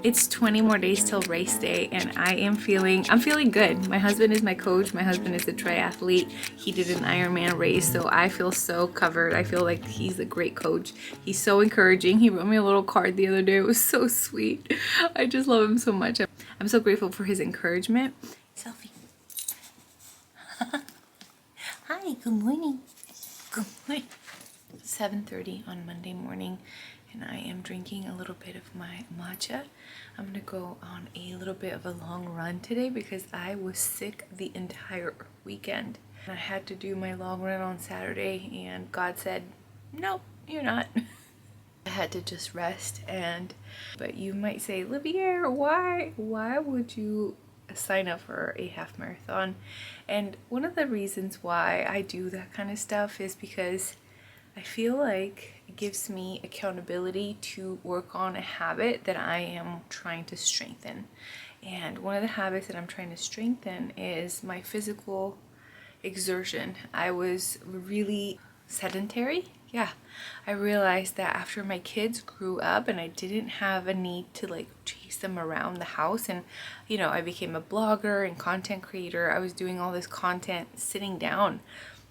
It's 20 more days till race day and I'm feeling good. My husband is my coach. My husband is a triathlete. He did an Ironman race, so I feel so covered. I feel like he's a great coach. He's so encouraging. He wrote me a little card the other day. It was so sweet. I just love him so much. I'm so grateful for his encouragement. Selfie. Hi, good morning. Good morning. 7:30 on Monday morning. And I am drinking a little bit of my matcha. I'm gonna go on a little bit of a long run today because I was sick the entire weekend. I had to do my long run on Saturday and God said, nope, you're not. I had to just rest. But you might say, Libier, why would you sign up for a half marathon? And one of the reasons why I do that kind of stuff is because I feel like it gives me accountability to work on a habit that I am trying to strengthen. And one of the habits that I'm trying to strengthen is my physical exertion. I was really sedentary. Yeah, I realized that after my kids grew up and I didn't have a need to like chase them around the house, and you know, I became a blogger and content creator. I was doing all this content sitting down.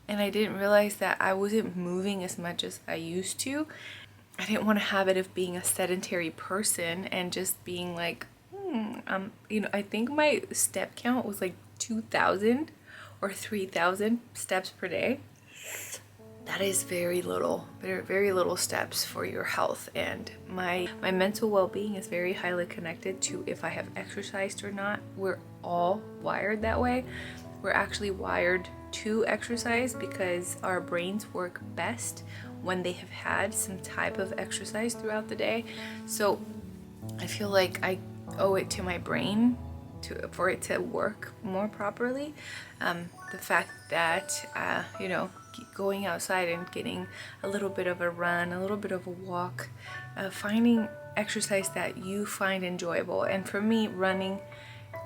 And I didn't realize that I wasn't moving as much as I used to. I didn't want a habit of being a sedentary person and just being like, you know, I think my step count was like 2,000 or 3,000 steps per day. That is very little, very little steps for your health. And my mental well-being is very highly connected to if I have exercised or not. We're all wired that way. We're actually wired to exercise because our brains work best when they have had some type of exercise throughout the day. So I feel like I owe it to my brain for it to work more properly. The fact that you know, going outside and getting a little bit of a run, a little bit of a walk, finding exercise that you find enjoyable. And for me, running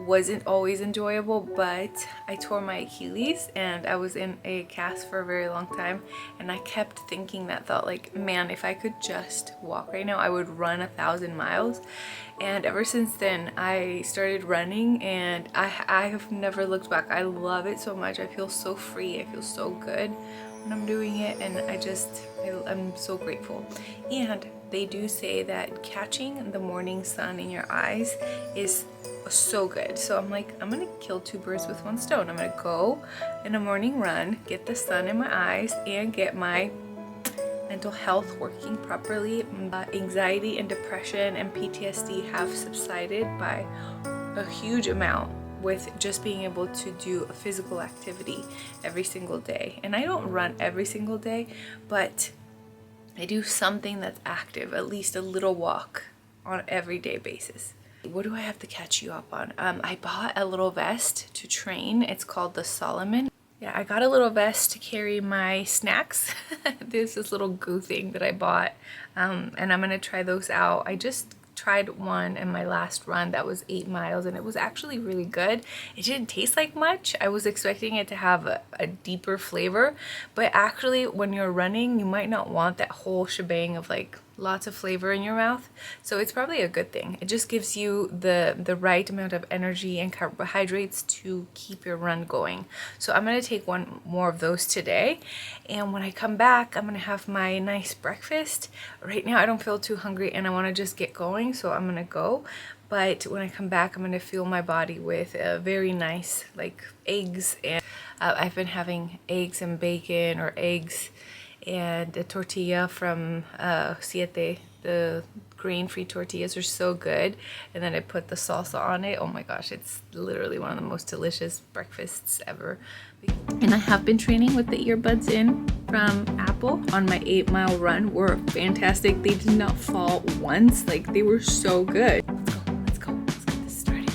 wasn't always enjoyable, but I tore my Achilles and I was in a cast for a very long time, and I kept thinking that thought, like, man, if I could just walk right now, I would run 1,000 miles. And ever since then I started running and I have never looked back. I love it so much. I feel so free. I feel so good when I'm doing it, and I'm so grateful. And they do say that catching the morning sun in your eyes is so good. So I'm like, I'm gonna kill two birds with one stone. I'm gonna go in a morning run, get the sun in my eyes, and get my mental health working properly. Anxiety and depression and PTSD have subsided by a huge amount with just being able to do a physical activity every single day. And I don't run every single day, but I do something that's active, at least a little walk on an everyday basis. What do I have to catch you up on? I bought a little vest to train. It's called the Solomon. Yeah, I got a little vest to carry my snacks. There's this little goo thing that I bought, and I'm gonna try those out. I just tried one in my last run that was 8 miles, and it was actually really good. It didn't taste like much. I was expecting it to have a deeper flavor, but actually when you're running, you might not want that whole shebang of like lots of flavor in your mouth. So it's probably a good thing. It just gives you the right amount of energy and carbohydrates to keep your run going. So I'm gonna take one more of those today. And when I come back, I'm gonna have my nice breakfast. Right now I don't feel too hungry and I wanna just get going, so I'm gonna go. But when I come back, I'm gonna fuel my body with very nice like eggs. And I've been having eggs and bacon, or eggs and a tortilla from Siete. The grain-free tortillas are so good, and then I put the salsa on it. Oh my gosh, it's literally one of the most delicious breakfasts ever. And I have been training with the earbuds in from Apple on my 8-mile run. Were fantastic. They did not fall once. Like, they were so good. Let's get this started.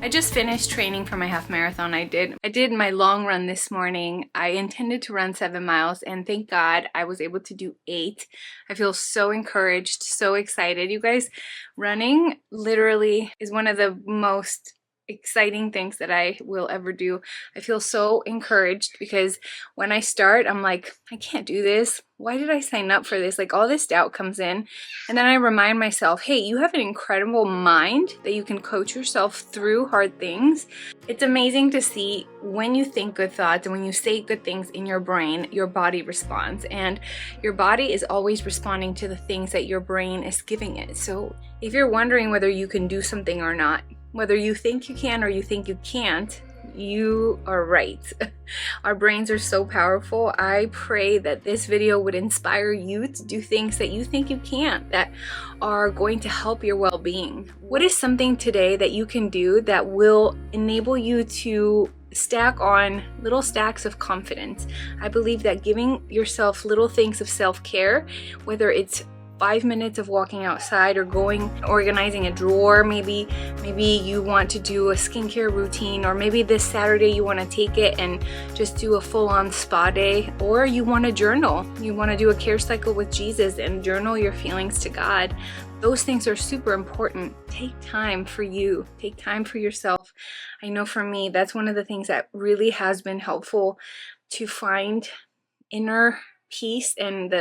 I just finished training for my half marathon. I did my long run this morning. I intended to run 7 miles, and thank God I was able to do 8. I feel so encouraged, so excited. You guys, running literally is one of the most exciting things that I will ever do. I feel so encouraged because when I start, I'm like, I can't do this. Why did I sign up for this? Like all this doubt comes in. And then I remind myself, hey, you have an incredible mind that you can coach yourself through hard things. It's amazing to see when you think good thoughts and when you say good things in your brain, your body responds. And your body is always responding to the things that your brain is giving it. So if you're wondering whether you can do something or not, whether you think you can or you think you can't, you are right. Our brains are so powerful. I pray that this video would inspire you to do things that you think you can't, that are going to help your well-being. What is something today that you can do that will enable you to stack on little stacks of confidence? I believe that giving yourself little things of self-care, whether it's 5 minutes of walking outside or organizing a drawer, maybe you want to do a skincare routine, or maybe this Saturday you want to take it and just do a full-on spa day, or you want to journal. You want to do a care cycle with Jesus and journal your feelings to God. Those things are super important. Take time for you. Take time for yourself. I know for me, that's one of the things that really has been helpful to find inner peace and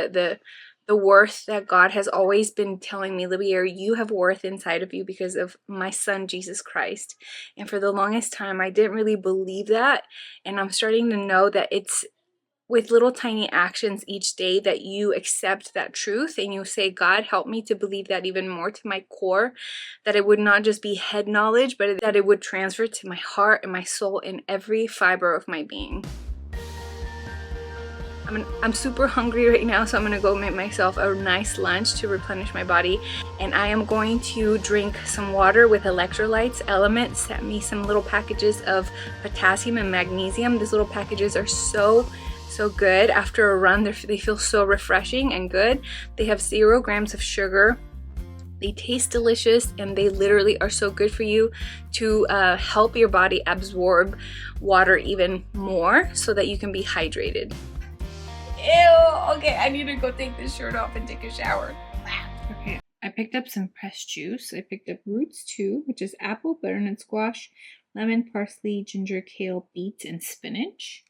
the worth that God has always been telling me, Libier, you have worth inside of you because of my son, Jesus Christ. And for the longest time, I didn't really believe that. And I'm starting to know that it's with little tiny actions each day that you accept that truth and you say, God, help me to believe that even more to my core, that it would not just be head knowledge, but that it would transfer to my heart and my soul in every fiber of my being. I'm super hungry right now, so I'm gonna go make myself a nice lunch to replenish my body, and I am going to drink some water with electrolytes. Element sent me some little packages of potassium and magnesium. These little packages are so good. After a run, they feel so refreshing and good. They have 0 grams of sugar. They taste delicious, and they literally are so good for you to help your body absorb water even more so that you can be hydrated. Ew, okay, I need to go take this shirt off and take a shower. Okay, I picked up some pressed juice. I picked up Roots 2, which is apple, butternut squash, lemon, parsley, ginger, kale, beets, and spinach.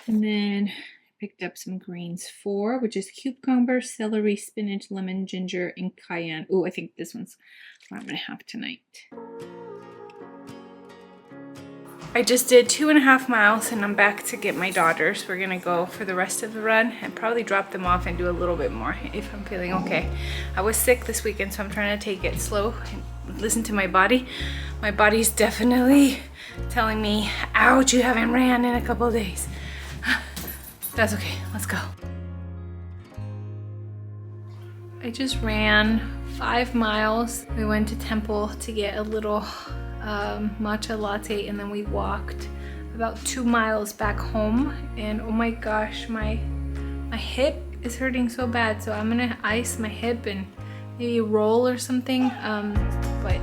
And then I picked up some greens 4, which is cucumber, celery, spinach, lemon, ginger, and cayenne. Oh, I think this one's what I'm gonna have tonight. I just did 2.5 miles and I'm back to get my daughters. We're gonna go for the rest of the run and probably drop them off and do a little bit more if I'm feeling okay. I was sick this weekend, so I'm trying to take it slow and listen to my body. My body's definitely telling me, ouch, you haven't ran in a couple of days. That's okay, let's go. I just ran 5 miles. We went to Temple to get a little matcha latte, and then we walked about 2 miles back home, and oh my gosh, my hip is hurting so bad, so I'm gonna ice my hip and maybe roll or something, but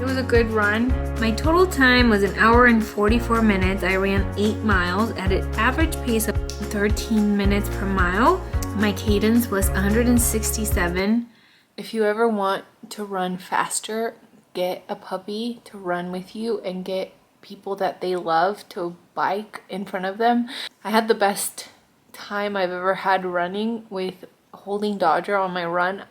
it was a good run. My total time was 1 hour and 44 minutes. I ran 8 miles at an average pace of 13 minutes per mile. My cadence was 167. If you ever want to run faster, get a puppy to run with you and get people that they love to bike in front of them. I had the best time I've ever had running with holding Dodger on my run.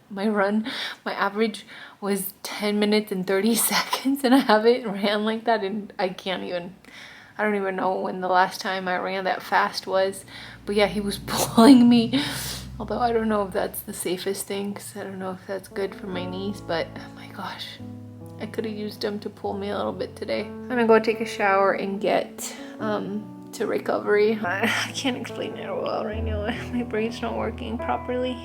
My average was 10 minutes and 30 seconds, and I haven't ran like that, and I don't even know when the last time I ran that fast was. But yeah, he was pulling me. Although I don't know if that's the safest thing, because I don't know if that's good for my knees, but oh my gosh. I could have used him to pull me a little bit today. I'm gonna go take a shower and get to recovery. I can't explain it well right now. My brain's not working properly.